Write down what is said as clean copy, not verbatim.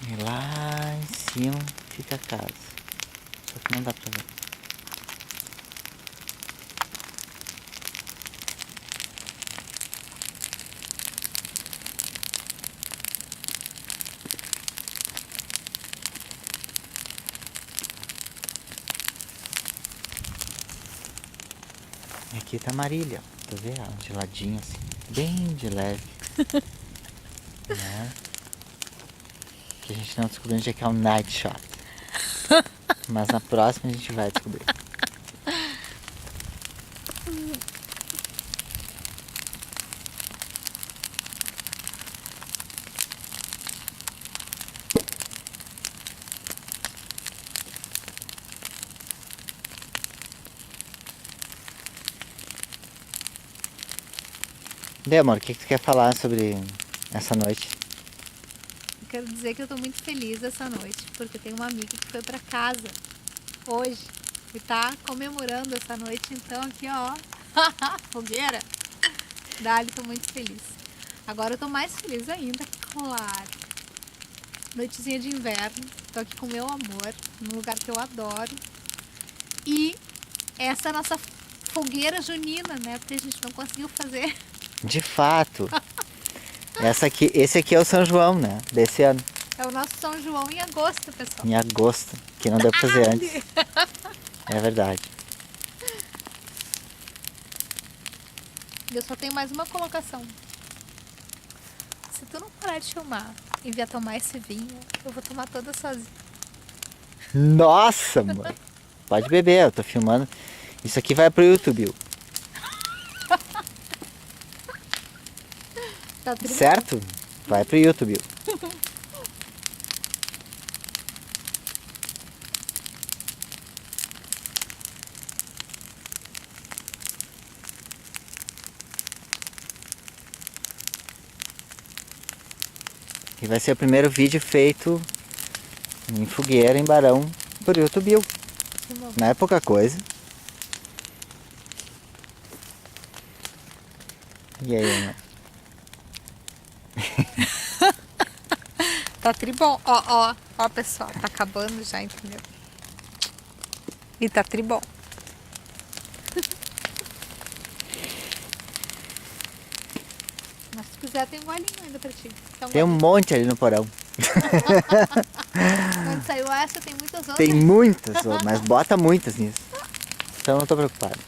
E lá em cima fica a casa. Só que não dá pra ver. E aqui tá Marília, ó. Tá vendo? Um geladinho assim, bem de leve. Né? Que a gente não descobriu onde é que é o Night Shot. Mas na próxima a gente vai descobrir. Daí, amor, o que tu quer falar sobre essa noite? Eu quero dizer que eu tô muito feliz essa noite, porque tem uma amiga que foi pra casa hoje e tá comemorando essa noite, então aqui ó, fogueira. Dali, tô muito feliz. Agora eu tô mais feliz ainda, claro. Noitezinha de inverno, tô aqui com meu amor, num lugar que eu adoro. E essa é a nossa fogueira junina, né? Porque a gente não conseguiu fazer. De fato, esse aqui é o São João, né? Desse ano, É o nosso São João em agosto, pessoal. em agosto, que não deu pra fazer antes. É verdade. E eu só tenho mais uma colocação. Se tu não parar de filmar e vier tomar esse vinho, eu vou tomar toda sozinha. Nossa, amor. Pode beber, eu tô filmando. Isso aqui vai pro YouTube, Tá tudo bom? certo? Vai pro YouTube. E vai ser o primeiro vídeo feito em fogueira, em Barão, por YouTube. Que bom. Não é pouca coisa. E aí, amor? Tá tribom. Ó, pessoal, tá acabando já, entendeu? E tá tribom. Mas se quiser, tem um golinho ainda pra ti. Quer um Tem um golinho? monte ali no porão. Quando saiu essa, tem muitas outras. Tem muitas, mas bota muitas nisso. Então eu não tô preocupado.